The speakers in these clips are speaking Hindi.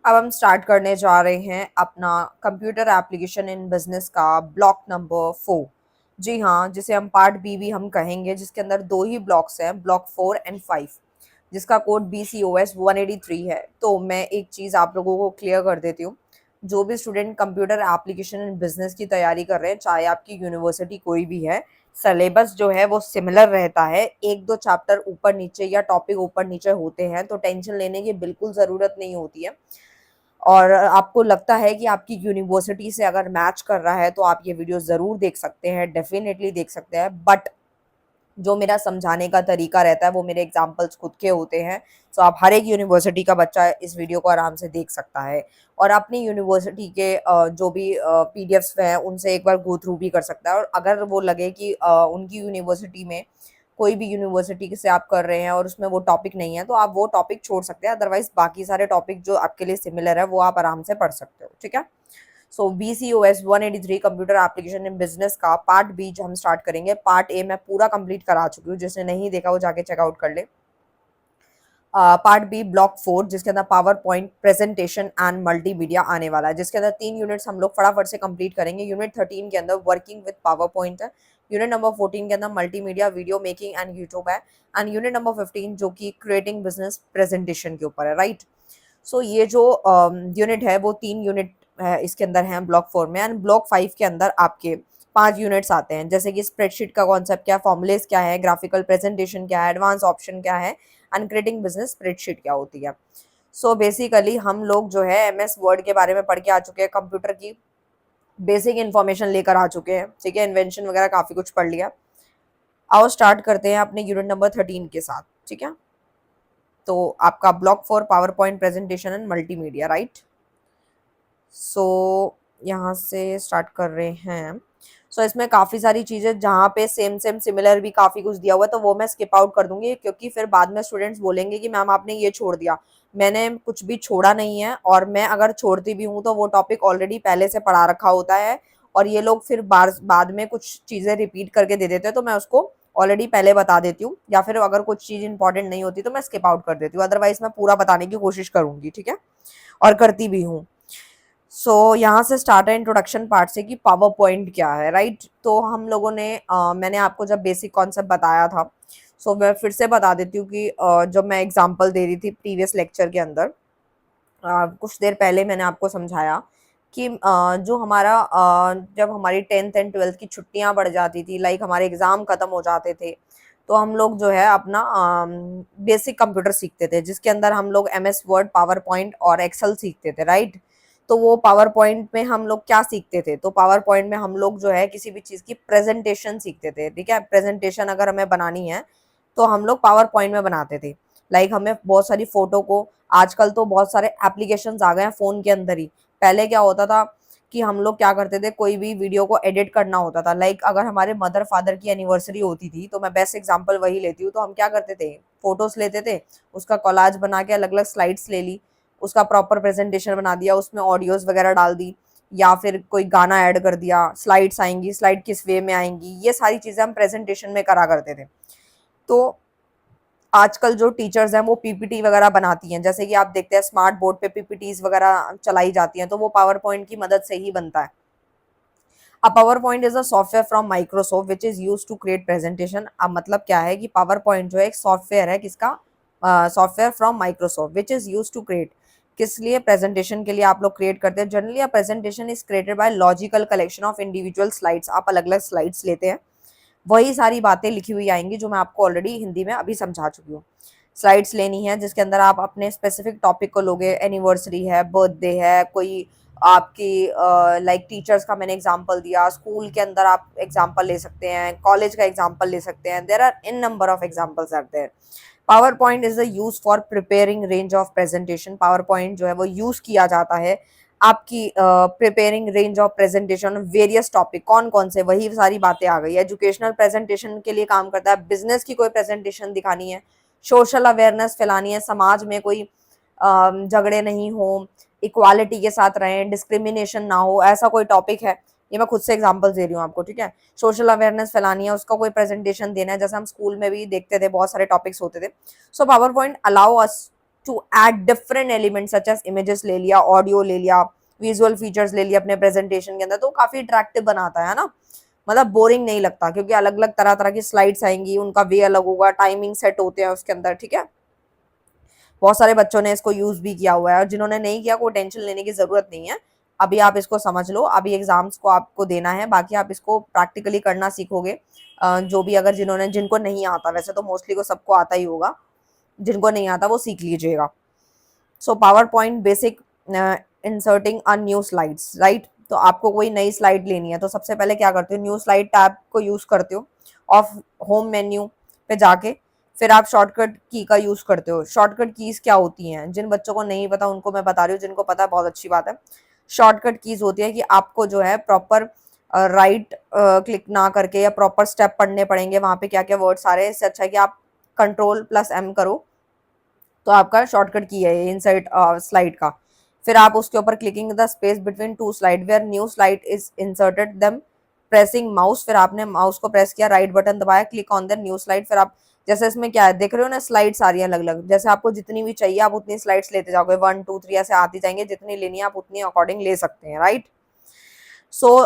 अब हम स्टार्ट करने जा रहे हैं अपना कंप्यूटर एप्लीकेशन इन बिजनेस का ब्लॉक नंबर 4। जी हाँ, जिसे हम पार्ट बी भी हम कहेंगे, जिसके अंदर दो ही ब्लॉक्स हैं, ब्लॉक 4 एंड 5, जिसका कोड BCOS 183 है। तो मैं एक चीज़ आप लोगों को क्लियर कर देती हूँ। जो भी student computer application in business की तैयारी कर रहे हैं, चाहे आपकी यूनिवर्सिटी कोई भी है, सिलेबस जो है वो सिमिलर रहता है। एक दो चैप्टर ऊपर नीचे या टॉपिक ऊपर नीचे होते हैं, तो टेंशन लेने की बिल्कुल ज़रूरत नहीं होती है। और आपको लगता है कि आपकी यूनिवर्सिटी से अगर मैच कर रहा है, तो आप ये वीडियो ज़रूर देख सकते हैं, डेफिनेटली देख सकते हैं। बट जो मेरा समझाने का तरीका रहता है, वो मेरे एग्जाम्पल्स खुद के होते हैं। सो आप हर एक यूनिवर्सिटी का बच्चा इस वीडियो को आराम से देख सकता है और अपनी यूनिवर्सिटी के जो भी पीडीएफ्स हैं, उनसे एक बार गो थ्रू भी कर सकता है। और अगर वो लगे कि उनकी यूनिवर्सिटी में कोई भी यूनिवर्सिटी से आप कर रहे हैं और उसमें वो टॉपिक नहीं है, तो आप वो टॉपिक छोड़ सकते हैं। अदरवाइज बाकी सारे टॉपिक जो आपके लिए सिमिलर है, वो आप आराम से पढ़ सकते हो। ठीक है। सो BCOS 183 computer application in business का पार्ट बी जो हम स्टार्ट करेंगे। पार्ट ए मैं पूरा कंप्लीट करा चुकी हूँ, जिसने नहीं देखा वो जाके चेकआउट कर ले। पार्ट बी ब्लॉक 4, जिसके अंदर power point presentation and multimedia आने वाला है, जिसके अंदर 3 यूनिट्स हम लोग फटाफट से कंप्लीट करेंगे। यूनिट 13 के अंदर वर्किंग विद पावर पॉइंट है। यूनिट नंबर 14 के अंदर multimedia video making and YouTube है। एंड यूनिट नंबर 15 जो कि क्रिएटिंग बिजनेस प्रेजेंटेशन के ऊपर है। राइट। सो ये जो यूनिट है वो 3 यूनिट है इसके अंदर है ब्लॉक 4 में। एंड ब्लॉक 5 के अंदर आपके 5 यूनिट्स आते हैं, जैसे कि स्प्रेडशीट का कॉन्सेप्ट क्या है, फॉर्मुलेस क्या है, ग्राफिकल प्रेजेंटेशन क्या है, एडवांस ऑप्शन क्या है, एंड क्रिएटिंग बिजनेस स्प्रेडशीट क्या होती है। सो बेसिकली हम लोग जो है MS वर्ड के बारे में पढ़ के आ चुके हैं, कंप्यूटर की बेसिक इन्फॉर्मेशन लेकर आ चुके हैं। ठीक है, इन्वेंशन वगैरह काफ़ी कुछ पढ़ लिया। आओ स्टार्ट करते हैं अपने यूनिट नंबर 13 के साथ। ठीक है। तो आपका block 4 power point presentation and multimedia. Right. So यहाँ से स्टार्ट कर रहे हैं। सो इसमें काफ़ी सारी चीज़ें जहाँ पे सेम सेम सिमिलर भी काफ़ी कुछ दिया हुआ है, तो वो मैं स्किप आउट कर दूंगी, क्योंकि फिर बाद में स्टूडेंट्स बोलेंगे कि मैम आपने ये छोड़ दिया। मैंने कुछ भी छोड़ा नहीं है, और मैं अगर छोड़ती भी हूँ तो वो टॉपिक ऑलरेडी पहले से पढ़ा रखा होता है, और ये लोग फिर बाद में कुछ चीज़ें रिपीट करके दे देते हैं, तो मैं उसको ऑलरेडी पहले बता देती हूँ, या फिर अगर कुछ चीज़ इंपॉर्टेंट नहीं होती तो मैं स्किप आउट कर देती हूँ। अदरवाइज मैं पूरा बताने की कोशिश करूँगी। ठीक है, और करती भी हूँ। यहाँ से स्टार्ट है इंट्रोडक्शन पार्ट से कि पावर पॉइंट क्या है। राइट। तो हम लोगों ने मैंने आपको जब बेसिक कॉन्सेप्ट बताया था, मैं फिर से बता देती हूँ कि जब मैं एग्जांपल दे रही थी प्रीवियस लेक्चर के अंदर, कुछ देर पहले मैंने आपको समझाया कि जो हमारा जब हमारी 10th एंड 12th की छुट्टियां बढ़ जाती थी, लाइक हमारे एग्ज़ाम ख़त्म हो जाते थे, तो हम लोग जो है अपना बेसिक कंप्यूटर सीखते थे, जिसके अंदर हम लोग MS वर्ड, पावर पॉइंट और एक्सेल सीखते थे। राइट। तो वो पावर पॉइंट में हम लोग क्या सीखते थे, तो पावर पॉइंट में हम लोग जो है किसी भी चीज़ की प्रेजेंटेशन सीखते थे। ठीक है, प्रेजेंटेशन अगर हमें बनानी है तो हम लोग पावर पॉइंट में बनाते थे। लाइक हमें बहुत सारी फोटो को, आजकल तो बहुत सारे एप्लीकेशंस आ गए हैं फ़ोन के अंदर ही। पहले क्या होता था कि हम लोग क्या करते थे, कोई भी वीडियो को एडिट करना होता था, लाइक अगर हमारे मदर फादर की एनिवर्सरी होती थी, तो मैं बेस्ट एग्जांपल वही लेती हूँ, तो हम क्या करते थे, फोटोज़ लेते थे, उसका कोलाज बना के अलग अलग स्लाइड्स ले ली, उसका प्रॉपर प्रेजेंटेशन बना दिया, उसमें ऑडियोज़ वगैरह डाल दी, या फिर कोई गाना ऐड कर दिया, स्लाइड्स आएंगी, स्लाइड किस वे में आएंगी, ये सारी चीज़ें हम प्रेजेंटेशन में करा करते थे। तो आजकल जो टीचर्स हैं वो PPT वगैरह बनाती हैं, जैसे कि आप देखते हैं स्मार्ट बोर्ड पे PPTs वगैरह चलाई जाती हैं, तो वो पावर पॉइंट की मदद से ही बनता है। अब PowerPoint is a software from Microsoft which is use to create presentation. अब मतलब क्या है कि पावर पॉइंट जो है एक सॉफ्टवेयर है, किसका, software from Microsoft which is use to create, किस लिए, प्रेजेंटेशन के लिए आप लोग क्रिएट करते हैं। Generally a presentation is created by logical collection of individual slides. आप अलग अलग स्लाइड्स लेते हैं, वही सारी बातें लिखी हुई आएंगी जो मैं आपको ऑलरेडी हिंदी में अभी समझा चुकी हूँ। स्लाइड्स लेनी है जिसके अंदर आप अपने स्पेसिफिक टॉपिक को लोगे, एनिवर्सरी है, बर्थडे है, कोई आपकी लाइक टीचर्स का मैंने एग्जांपल दिया, स्कूल के अंदर आप एग्जांपल ले सकते हैं, कॉलेज का एग्जांपल ले सकते हैं, there are in number of examples are there. PowerPoint is the use for preparing range of presentation. PowerPoint जो है वो यूज किया जाता है आपकी preparing range of presentation various topic, कौन कौन से, वही सारी बातें आ गई। एजुकेशनल प्रेजेंटेशन के लिए काम करता है, बिजनेस की कोई प्रेजेंटेशन दिखानी है, सोशल अवेयरनेस फैलानी है, समाज में कोई झगड़े नहीं हो, इक्वालिटी के साथ रहें, डिस्क्रिमिनेशन ना हो, ऐसा कोई टॉपिक है, ये मैं खुद से एग्जांपल दे रही हूँ आपको। ठीक है, सोशल अवेयरनेस फैलानी है, उसका कोई प्रेजेंटेशन देना है, जैसे हम स्कूल में भी देखते थे बहुत सारे टॉपिक्स होते थे। So PowerPoint allow us to add different elements such as images ले लिया, ऑडियो ले लिया, विजुअल फीचर्स ले लिया अपने प्रेजेंटेशन के अंदर, तो काफी अट्रैक्टिव बनाता है ना, मतलब बोरिंग नहीं लगता, क्योंकि अलग अलग तरह तरह की स्लाइड्स आएंगी, उनका वे अलग होगा, टाइमिंग सेट होते हैं उसके अंदर, ठीक है। बहुत सारे बच्चों ने इसको यूज भी किया हुआ है, और जिन्होंने नहीं किया कोई टेंशन लेने की जरूरत नहीं है। अभी आप इसको समझ लो, अभी एग्जाम्स को आपको देना है, बाकी आप इसको प्रैक्टिकली करना सीखोगे। जो भी अगर जिनको नहीं आता, वैसे तो मोस्टली को सबको आता ही होगा, जिनको नहीं आता वो सीख लीजिएगा। So power point basic, inserting a new slides, right. तो आपको कोई नई स्लाइड लेनी है तो सबसे पहले क्या करते हो, न्यू स्लाइड टैब को यूज करते हो ऑफ होम मेन्यू पे जाके, फिर आप शॉर्टकट की का यूज करते हो। शॉर्टकट कीज क्या होती हैं, जिन बच्चों को नहीं पता उनको मैं बता रही हूँ, जिनको पता है बहुत अच्छी बात है। शॉर्टकट कीज होती है कि आपको जो है प्रॉपर राइट क्लिक ना करके या प्रॉपर स्टेप पढ़ने पड़ेंगे, वहां पे क्या क्या वर्ड्स आ रहे हैं, इससे अच्छा है कि आप Ctrl+M करो, तो आपका शॉर्टकट की है इंसर्ट स्लाइड का। फिर आप उसके ऊपर clicking the space between two slide where new slide is inserted them pressing mouse, फिर आपने माउस को प्रेस किया, राइट बटन दबाया, click on the new slide. फिर आप जैसे इसमें क्या है देख रहे हो ना, स्लाइड्स आ रही है अलग अलग, जैसे आपको जितनी भी चाहिए आप उतनी स्लाइड्स लेते जाओगे, 1 2 3 ऐसे आती जाएंगे, जितनी लेनी है आप उतनी अकॉर्डिंग ले सकते हैं, राइट। सो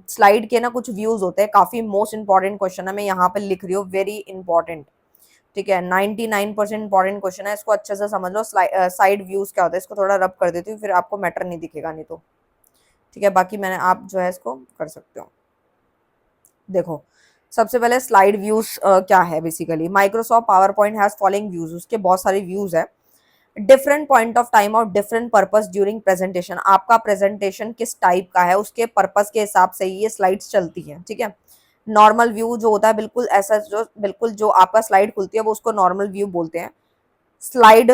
स्लाइड के ना कुछ व्यूज होते हैं, काफी मोस्ट इंपॉर्टेंट क्वेश्चन है, मैं यहाँ पे लिख रही हूँ वेरी इंपॉर्टेंट, ठीक है। 99% इंपॉर्टेंट क्वेश्चन है, इसको अच्छे से समझ लो। साइड व्यूज क्या होता है, इसको थोड़ा रब कर देती हूँ, फिर आपको मैटर नहीं दिखेगा नहीं तो, ठीक है। बाकी मैंने आप जो है इसको कर सकते हो। देखो सबसे पहले स्लाइड व्यूज क्या है, basically Microsoft power point has following views, उसके बहुत सारे व्यूज है। डिफरेंट पॉइंट ऑफ टाइम और डिफरेंट पर्पस ड्यूरिंग प्रेजेंटेशन, आपका प्रेजेंटेशन किस टाइप का है उसके पर्पस के हिसाब से ये स्लाइड्स चलती हैं, ठीक है। नॉर्मल व्यू जो होता है बिल्कुल ऐसा, जो बिल्कुल जो आपका स्लाइड खुलती है वो उसको नॉर्मल व्यू बोलते हैं। स्लाइड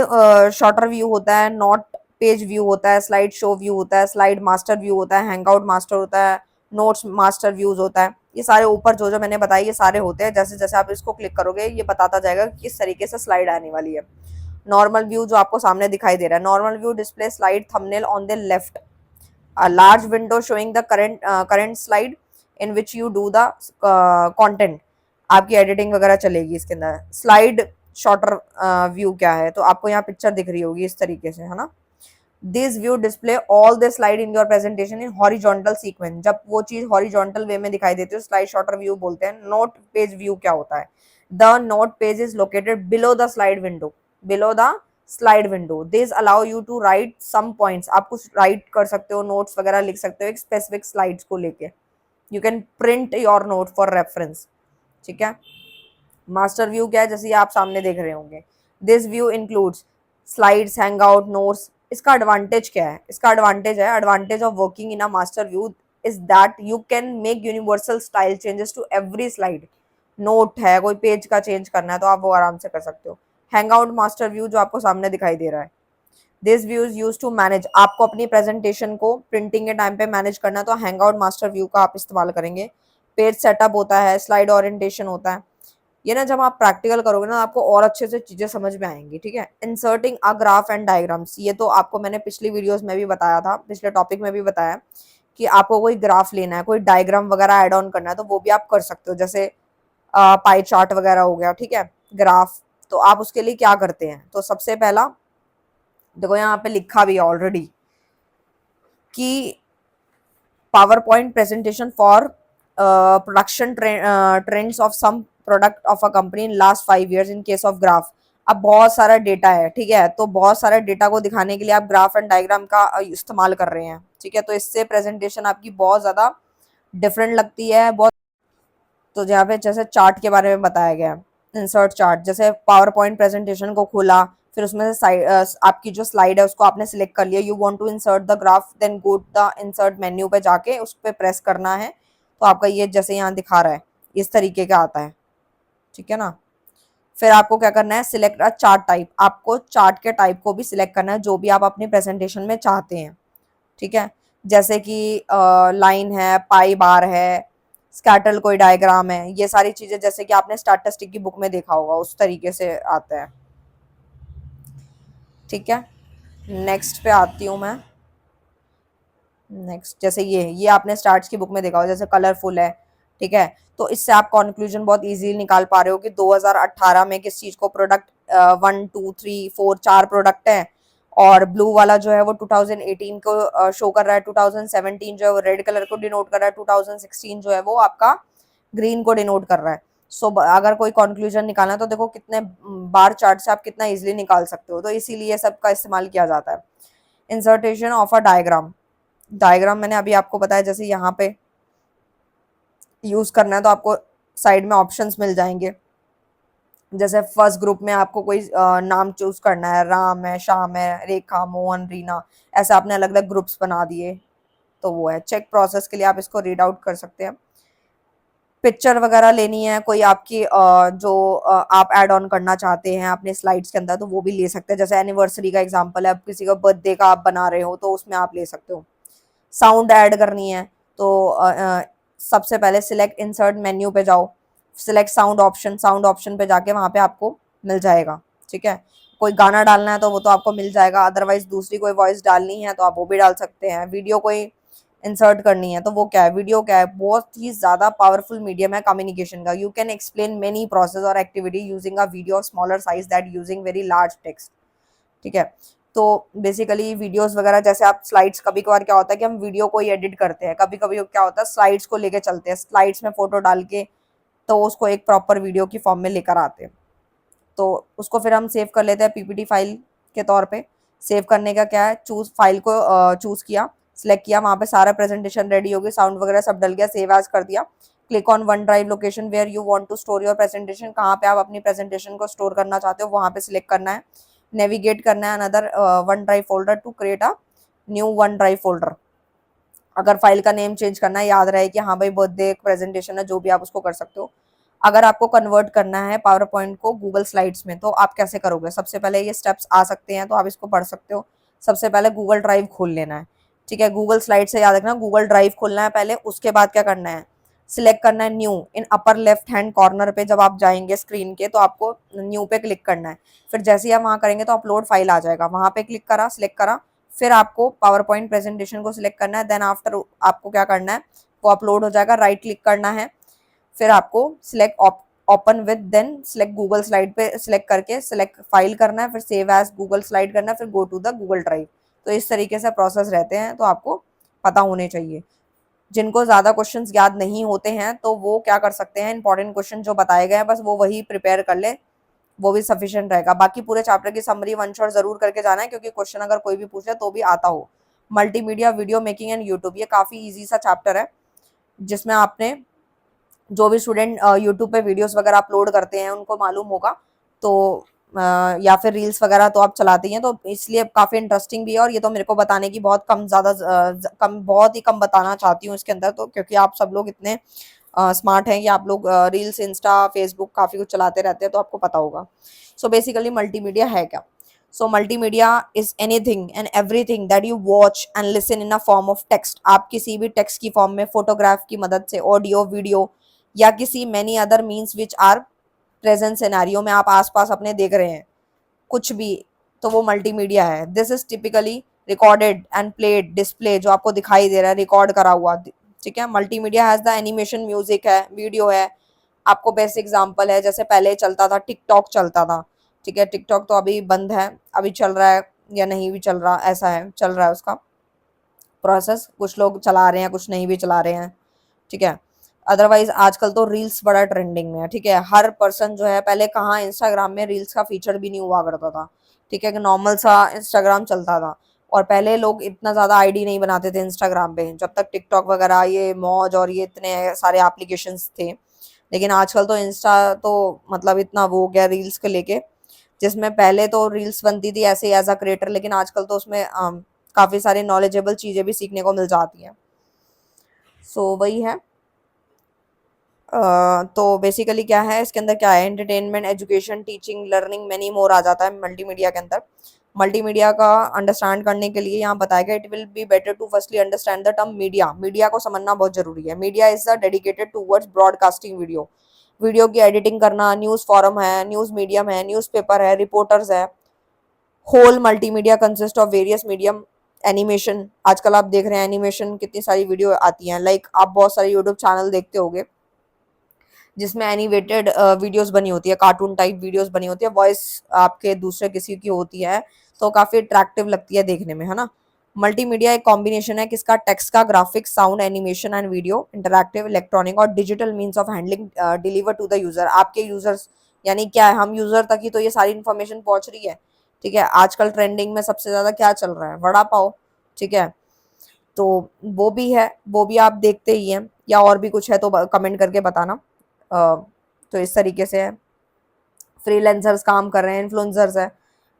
शॉर्टर व्यू होता है, नोट पेज व्यू होता है, स्लाइड शो व्यू होता है, स्लाइड मास्टर व्यू होता है, हैंगआउट मास्टर होता है, नोट्स मास्टर व्यूज होता है। ये सारे ऊपर जो जो मैंने बताया ये सारे होते हैं, जैसे जैसे आप इसको क्लिक करोगे ये बताता जाएगा कि किस तरीके से स्लाइड आने वाली है। नॉर्मल व्यू जो आपको सामने दिखाई दे रहा है, normal view display slide thumbnail on the left, a large window showing the current slide in which you do the content, आपकी एडिटिंग वगैरह चलेगी इसके अंदर। स्लाइड शॉर्टर व्यू क्या है, तो आपको यहाँ पिक्चर दिख रही होगी इस तरीके से, है ना। This view display all the slide in your presentation in horizontal sequence, जब वो चीज हॉरिजॉन्टल वे में दिखाई देती है स्लाइड शॉर्टर व्यू बोलते हैं। नोट पेज व्यू क्या होता है, the note page is located below the slide window, below the slide window, this allow you to write some points, आप कुछ राइट कर सकते हो, नोट्स वगैरह लिख सकते हो एक स्पेसिफिक स्लाइड्स को लेके। You can print your note for reference, ठीक है। मास्टर व्यू क्या है, जैसे ये आप सामने देख रहे होंगे। This view includes slides, hangout, notes. इसका एडवांटेज क्या है, इसका एडवांटेज है, advantage of working in a master view is that you can make universal style changes to every slide. Note है, कोई पेज का चेंज करना है तो आप वो आराम से कर सकते हो। हैंगआउट मास्टर व्यू जो आपको सामने दिखाई दे रहा है, this view is use to manage, आपको अपनी प्रेजेंटेशन को प्रिंटिंग के टाइम पे मैनेज करना है तो हैंगआउट मास्टर व्यू का आप इस्तेमाल करेंगे। पेज सेटअप होता है, स्लाइड ओरिएंटेशन होता है। ये ना जब आप प्रैक्टिकल करोगे ना आपको और अच्छे से चीजें समझ में आएंगी, ठीक है। Inserting a graph and diagrams, ये तो आपको मैंने पिछली वीडियोस में भी बताया था, पिछले टॉपिक में भी बताया कि आपको कोई ग्राफ लेना है, कोई डायग्राम वगैरह ऐड ऑन करना है तो वो भी आप कर सकते हो, जैसे पाई चार्ट वगैरह हो गया, ठीक है, ग्राफ। तो आप उसके लिए क्या करते हैं, तो सबसे पहला देखो यहाँ पे लिखा भी है ऑलरेडी कि power point presentation for production trends of some product of a company in last 5 years in case of graph. अब बहुत सारा डेटा है, ठीक है, तो बहुत सारे डेटा को दिखाने के लिए आप ग्राफ एंड डायग्राम का इस्तेमाल कर रहे हैं, ठीक है। तो इससे प्रेजेंटेशन आपकी बहुत ज्यादा डिफरेंट लगती है, बहुत। तो जहाँ पे जैसे चार्ट के बारे में बताया गया, इंसर्ट चार्ट, जैसे पावर पॉइंट प्रेजेंटेशन को खोला, फिर उसमें से आपकी जो स्लाइड है उसको आपने सिलेक्ट कर लिया, you want to insert the graph, then go to the insert menu पे जाके उस पर प्रेस करना है, तो आपका ये जैसे यहाँ दिखा रहा है इस तरीके का आता है, ठीक है ना। फिर आपको क्या करना है, सिलेक्ट अ चार्ट टाइप, आपको चार्ट के टाइप को भी सिलेक्ट करना है जो भी आप अपनी प्रेजेंटेशन में चाहते हैं, ठीक है। जैसे कि लाइन है, पाई बार है, स्कैटल कोई डायग्राम है, ये सारी चीजें जैसे कि आपने स्टैटिस्टिक की बुक में देखा होगा उस तरीके से आता है, ठीक है। नेक्स्ट पे आती हूँ मैं। नेक्स्ट जैसे ये आपने स्टार्ट्स की बुक में देखा होगा, जैसे कलरफुल है, ठीक है। तो इससे आप कंक्लूजन बहुत इजीली निकाल पा रहे हो कि 2018 में किस चीज को प्रोडक्ट 1 2 3 4 4 प्रोडक्ट है, और ब्लू वाला जो है वो 2018 को शो कर रहा है, 2017 जो है वो रेड कलर को डिनोट कर रहा है, 2016 जो है वो आपका ग्रीन को डिनोट कर रहा है। सो अगर कोई कंक्लूजन निकालना है तो देखो कितने बार चार्ट से आप कितना इजीली निकाल सकते हो, तो इसीलिए सबका इस्तेमाल किया जाता है। इंसर्टेशन ऑफ अ डायग्राम, डायग्राम मैंने अभी आपको बताया, जैसे यहाँ पे यूज करना है तो आपको साइड में ऑप्शंस मिल जाएंगे। जैसे फर्स्ट ग्रुप में आपको कोई नाम चूज करना है, राम है, श्याम है, रेखा, मोहन, रीना, ऐसे आपने अलग अलग ग्रुप्स बना दिए, तो वो है। चेक प्रोसेस के लिए आप इसको रीड आउट कर सकते हैं। पिक्चर वगैरह लेनी है कोई आपकी जो आप ऐड ऑन करना चाहते हैं अपने स्लाइड्स के अंदर, तो वो भी ले सकते हैं। जैसे एनिवर्सरी का एग्जांपल है, अब किसी का बर्थडे का आप बना रहे हो तो उसमें आप ले सकते हो। साउंड ऐड करनी है तो सबसे पहले सिलेक्ट इंसर्ट मेन्यू पे जाओ, select sound option, sound option पे जाके वहां पे आपको मिल जाएगा, ठीक है। कोई गाना डालना है तो वो तो आपको मिल जाएगा, अदरवाइज दूसरी कोई वॉइस डालनी है तो आप वो भी डाल सकते हैं। वीडियो कोई इंसर्ट करनी है तो वो क्या है, वीडियो क्या है, बहुत ही ज्यादा पावरफुल मीडियम है कम्युनिकेशन का। You can explain many process और activity using a video of smaller size that using very large text, ठीक है। तो बेसिकली वीडियोस वगैरह, जैसे आप स्लाइड्स, कभी कभार क्या होता है कि हम वीडियो को ही एडिट करते हैं, कभी कभी क्या होता है स्लाइड्स को लेके चलते हैं, स्लाइड्स में फोटो डाल के तो उसको एक प्रॉपर वीडियो की फॉर्म में लेकर आते हैं, तो उसको फिर हम सेव कर लेते हैं पीपीटी फाइल के तौर पे। सेव करने का क्या है, चूज फाइल को चूज किया, सिलेक्ट किया, वहां पे सारा प्रेजेंटेशन रेडी हो गई, साउंड वगैरह सब डल गया, सेव एज कर दिया। Click on OneDrive location where you want to store your presentation, कहाँ पे आप अपनी प्रेजेंटेशन को स्टोर करना चाहते हो वहां पे सिलेक्ट करना है। नेविगेट करना है another OneDrive folder to create a new OneDrive folder. अगर फाइल का नेम चेंज करना है, याद रहे कि हाँ भाई बर्थडे प्रेजेंटेशन है, जो भी आप उसको कर सकते हो। अगर आपको कन्वर्ट करना है पावर पॉइंट को गूगल स्लाइड्स में तो आप कैसे करोगे, सबसे पहले ये स्टेप्स आ सकते हैं तो आप इसको पढ़ सकते हो। सबसे पहले गूगल ड्राइव खोल लेना है, ठीक है। गूगल स्लाइड से याद रखना गूगल ड्राइव खोलना है पहले, उसके बाद क्या करना है, सिलेक्ट करना है new in upper left hand corner पे। जब आप जाएंगे स्क्रीन के तो आपको न्यू पे क्लिक करना है, फिर जैसे ही आप वहां करेंगे तो अपलोड फाइल आ जाएगा, वहां पे क्लिक करा, सिलेक्ट करा, फिर आपको पावर पॉइंट प्रेजेंटेशन को सिलेक्ट करना है। देन आफ्टर आपको क्या करना है, वो अपलोड हो जाएगा, राइट क्लिक करना है, फिर आपको select open with, then select Google slide पे सिलेक्ट करके सिलेक्ट फाइल करना है, फिर सेव एज गूगल स्लाइड करना है, फिर go to the Google drive. तो इस तरीके से प्रोसेस रहते हैं, तो आपको पता होने चाहिए। जिनको ज्यादा क्वेश्चंस याद नहीं होते हैं तो वो क्या कर सकते हैं, इंपॉर्टेंट क्वेश्चन जो बताए गए हैं बस वो वही प्रिपेयर कर ले, वो भी सफिशिएंट रहेगा। बाकी पूरे चैप्टर की समरी वन शॉट जरूर करके जाना है, क्योंकि क्वेश्चन अगर कोई भी पूछे तो भी आता हो। Multimedia, video making and YouTube, ये काफी इजी सा चैप्टर है, जिसमें आपने जो भी स्टूडेंट यूट्यूब पे वीडियोस वगैरह अपलोड करते हैं उनको मालूम होगा, तो या फिर रील्स वगैरह तो आप चलाते ही हैं, तो इसलिए काफ़ी इंटरेस्टिंग भी है। और ये तो मेरे को बताने की बहुत कम, ज़्यादा कम, बहुत ही कम बताना चाहती हूँ इसके अंदर, तो क्योंकि आप सब लोग इतने स्मार्ट हैं कि आप लोग रील्स, इंस्टा, फेसबुक काफ़ी कुछ चलाते रहते हैं, तो आपको पता होगा। सो बेसिकली मल्टीमीडिया है क्या? So multimedia is anything and everything that you watch and listen in a form of text. आप किसी भी टेक्स्ट की फॉर्म में, फोटोग्राफ की मदद से, ऑडियो, वीडियो या किसी many other means which are present scenario में आप आसपास अपने देख रहे हैं कुछ भी, तो वो मल्टीमीडिया है। This is typically recorded and played display, जो आपको दिखाई दे रहा है रिकॉर्ड करा हुआ, ठीक है। Multimedia has the animation, music है, वीडियो है। आपको बेस्ट एग्जांपल है, जैसे पहले चलता था टिकटॉक चलता था, ठीक है। टिकटॉक तो अभी बंद है, अभी चल रहा है या नहीं भी चल रहा, ऐसा है, चल रहा है उसका प्रोसेस, कुछ लोग चला रहे हैं कुछ नहीं भी चला रहे हैं, ठीक है। अदरवाइज आजकल तो रील्स बड़ा ट्रेंडिंग में है, ठीक है। हर पर्सन जो है, पहले कहाँ इंस्टाग्राम में रील्स का फीचर भी नहीं हुआ करता था, ठीक है, कि नॉर्मल सा इंस्टाग्राम चलता था। और पहले लोग इतना ज़्यादा आईडी नहीं बनाते थे इंस्टाग्राम पे, जब तक टिकटॉक वगैरह, ये मौज और ये इतने सारे एप्लीकेशंस थे। लेकिन आजकल तो इंस्टा तो मतलब इतना वो हो गया रील्स को लेके, जिसमें पहले तो रील्स बनती थी ऐसे एज अ क्रिएटर, लेकिन आजकल तो उसमें काफ़ी सारी नॉलेजेबल चीज़ें भी सीखने को मिल जाती हैं। सो वही है। तो बेसिकली क्या है इसके अंदर, क्या है, entertainment, education, teaching, learning, many more आ जाता है मल्टीमीडिया के अंदर। मल्टीमीडिया का अंडरस्टैंड करने के लिए यहाँ बताया गया, it will be better to firstly understand the term media. Media को समझना बहुत जरूरी है। Media is the dedicated towards broadcasting video, video की एडिटिंग करना, न्यूज़ फॉरम है, न्यूज़ मीडियम है, न्यूज़पेपर है, रिपोर्टर्स है। Whole multimedia consist of various medium. Animation, आजकल आप देख रहे हैं एनिमेशन कितनी सारी वीडियो आती हैं, लाइक आप बहुत सारे यूट्यूब चैनल देखते होंगे जिसमें एनिमेटेड वीडियोस बनी होती है, कार्टून टाइप वीडियोस बनी होती है, वॉइस आपके दूसरे किसी की होती है, तो काफी अट्रैक्टिव लगती है देखने में, है ना। मल्टीमीडिया एक कॉम्बिनेशन है किसका, टेक्स्ट का, graphics, sound, animation and video, interactive, electronic और digital means of handling deliver to the user. आपके यूजर्स यानी क्या है, हम यूजर तक ही तो ये सारी इन्फॉर्मेशन पहुंच रही है। ठीक है, आजकल ट्रेंडिंग में सबसे ज्यादा क्या चल रहा है, वड़ा पाव। ठीक है, तो वो भी है, वो भी आप देखते ही हैं, या और भी कुछ है तो कमेंट करके बताना। तो इस तरीके से है, फ्रीलांसर्स काम कर रहे हैं, इन्फ्लुएंसर्स है।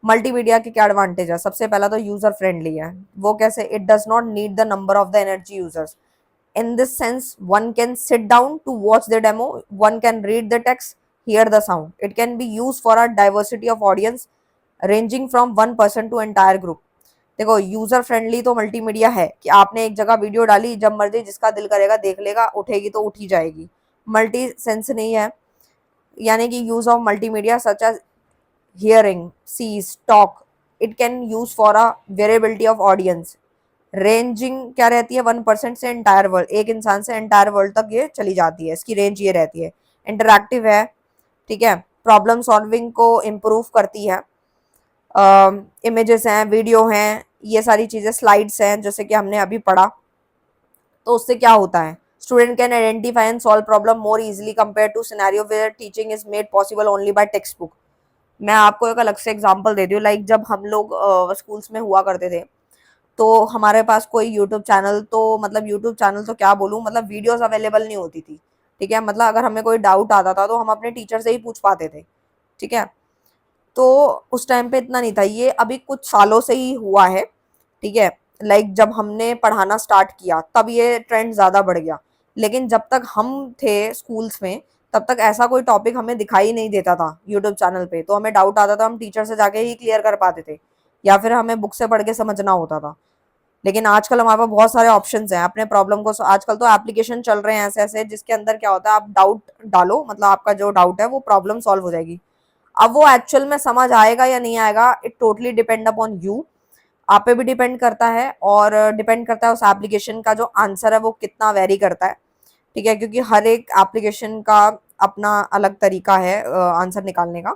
मल्टीमीडिया के क्या एडवांटेज है, सबसे पहला तो यूजर फ्रेंडली है। वो कैसे, it does not need the number of the energy users. In this sense, one can sit down to watch the demo, one can read the text, hear the sound. It can be used for a diversity of audience ranging from one person to entire group. देखो, यूजर फ्रेंडली तो मल्टीमीडिया है कि आपने एक जगह वीडियो डाली, जब मर्जी जिसका दिल करेगा देख लेगा, उठेगी तो उठी जाएगी। मल्टी सेंस नहीं है, यानी कि use of multimedia such as hearing, sees, talk, it can use for a variability of audience. Ranging क्या रहती है, 1% से एंटायर वर्ल्ड, एक इंसान से एंटायर वर्ल्ड तक ये चली जाती है, इसकी रेंज ये रहती है। इंटरैक्टिव है, ठीक है, प्रॉब्लम सॉल्विंग को इम्प्रूव करती है। इमेजेस हैं, वीडियो हैं, ये सारी चीज़ें, स्लाइड्स हैं जैसे कि हमने अभी पढ़ा। तो उससे क्या होता है, student can identify and solve problem more easily compare to scenario where teaching is made possible only by text book. मैं आपको एक अलग से एग्जांपल दे दूँ, लाइक जब हम लोग स्कूल्स में हुआ करते थे, तो हमारे पास कोई यूट्यूब चैनल, तो मतलब यूट्यूब चैनल तो क्या बोलूँ, मतलब वीडियोस अवेलेबल नहीं होती थी। ठीक है, मतलब अगर हमें कोई डाउट आता था तो हम अपने टीचर से ही पूछ पाते थे। ठीक है, तो उस टाइम पे इतना नहीं था, ये अभी कुछ सालों से ही हुआ है। ठीक है, लाइक जब हमने पढ़ाना स्टार्ट किया तब ये ट्रेंड ज़्यादा बढ़ गया, लेकिन जब तक हम थे स्कूल्स में तब तक ऐसा कोई टॉपिक हमें दिखाई नहीं देता था यूट्यूब चैनल पे, तो हमें डाउट आता था, हम टीचर से जाके ही क्लियर कर पाते थे, या फिर हमें बुक से पढ़ के समझना होता था। लेकिन आजकल हमारे पास बहुत सारे ऑप्शंस हैं अपने प्रॉब्लम को, आजकल तो एप्लीकेशन चल रहे हैं ऐसे ऐसे, जिसके अंदर क्या होता है, आप डाउट डालो, मतलब आपका जो डाउट है वो प्रॉब्लम सॉल्व हो जाएगी। अब वो एक्चुअल में समझ आएगा या नहीं आएगा, it totally depend upon you, आप पे भी डिपेंड करता है, और डिपेंड करता है उस एप्लीकेशन का जो आंसर है वो कितना वेरी करता है। ठीक है, क्योंकि हर एक एप्लीकेशन का अपना अलग तरीका है आंसर निकालने का।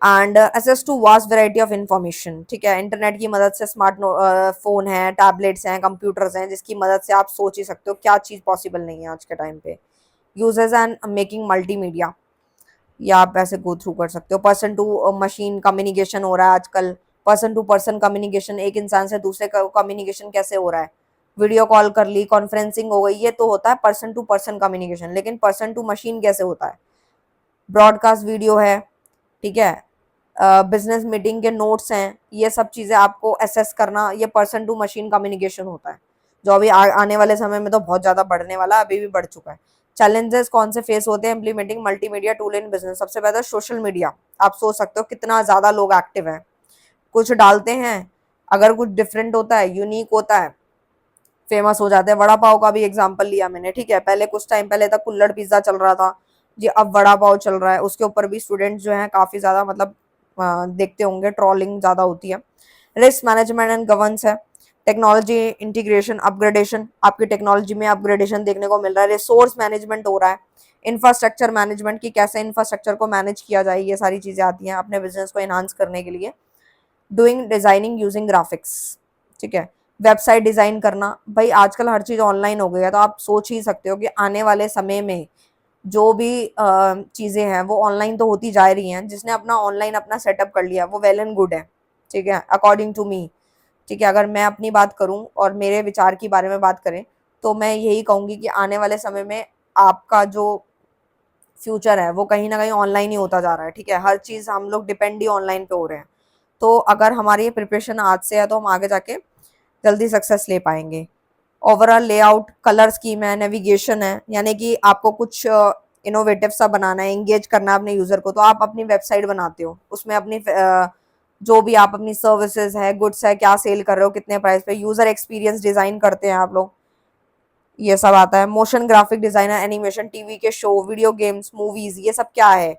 And access to vast variety of information. ठीक है, इंटरनेट की मदद से स्मार्ट फोन है, टैबलेट्स हैं, कंप्यूटर्स हैं, जिसकी मदद से आप सोच ही सकते हो क्या चीज़ पॉसिबल नहीं है आज के टाइम पे। यूजेस एंड मेकिंग मल्टीमीडिया, या आप ऐसे गो थ्रू कर सकते हो। पर्सन टू मशीन कम्युनिकेशन हो रहा है आजकल, पर्सन टू पर्सन कम्युनिकेशन, एक इंसान से दूसरे का कम्युनिकेशन कैसे हो रहा है, वीडियो कॉल कर ली, कॉन्फ्रेंसिंग हो गई, ये तो होता है पर्सन टू पर्सन कम्युनिकेशन। लेकिन पर्सन टू मशीन कैसे होता है, ब्रॉडकास्ट वीडियो है, ठीक है, बिजनेस मीटिंग के नोट्स हैं, ये सब चीज़ें आपको असेस करना, ये पर्सन टू मशीन कम्युनिकेशन होता है, जो अभी आने वाले समय में तो बहुत ज़्यादा बढ़ने वाला है, अभी भी बढ़ चुका है। चैलेंजेस कौन से फेस होते हैं implementing multimedia tool in business, सबसे पहले सोशल मीडिया। आप सोच सकते हो कितना ज़्यादा लोग एक्टिव हैं, कुछ डालते हैं, अगर कुछ डिफरेंट होता है, यूनिक होता है, फेमस हो जाते हैं। वड़ा पाव का भी एग्जांपल लिया मैंने, ठीक है, पहले कुछ टाइम पहले तक कुल्हड़ पिज्जा चल रहा था जी, अब वड़ा पाव चल रहा है, उसके ऊपर भी स्टूडेंट्स जो हैं काफ़ी ज़्यादा, मतलब देखते होंगे, ट्रोलिंग ज़्यादा होती है। रिस्क मैनेजमेंट एंड गवर्नेंस है, टेक्नोलॉजी इंटीग्रेशन अपग्रेडेशन, आपकी टेक्नोलॉजी में अपग्रेडेशन देखने को मिल रहा है। रिसोर्स मैनेजमेंट हो रहा है, इंफ्रास्ट्रक्चर मैनेजमेंट की कैसे इंफ्रास्ट्रक्चर को मैनेज किया जाए, ये सारी चीज़ें आती हैं अपने बिजनेस को एनहांस करने के लिए। डूइंग डिजाइनिंग यूजिंग ग्राफिक्स, ठीक है, वेबसाइट डिजाइन करना, भाई आजकल हर चीज़ ऑनलाइन हो गई है, तो आप सोच ही सकते हो कि आने वाले समय में जो भी चीज़ें हैं वो ऑनलाइन तो होती जा रही हैं। जिसने अपना ऑनलाइन अपना सेटअप कर लिया वो वेल एंड गुड है, ठीक है, अकॉर्डिंग टू मी। ठीक है, अगर मैं अपनी बात करूं और मेरे विचार की बारे में बात करें, तो मैं यही कहूँगी कि आने वाले समय में आपका जो फ्यूचर है वो कहीं ना कहीं ऑनलाइन ही होता जा रहा है। ठीक है, हर चीज़ हम लोग डिपेंड ही ऑनलाइन पे हो रहे हैं। तो अगर हमारी प्रिपरेशन आज से है तो हम आगे जाके जल्दी सक्सेस ले पाएंगे। ओवरऑल लेआउट, कलर स्कीम है, नेविगेशन है, यानी कि आपको कुछ इनोवेटिव सा बनाना है, एंगेज करना है अपने यूजर को, तो आप अपनी वेबसाइट बनाते हो, उसमें अपनी जो भी आप अपनी सर्विसेज है, गुड्स है, क्या सेल कर रहे हो, कितने प्राइस पे, यूजर एक्सपीरियंस डिजाइन करते हैं आप लोग, ये सब आता है। Motion graphic designer, animation, TV के शो, वीडियो गेम्स, मूवीज, ये सब क्या है,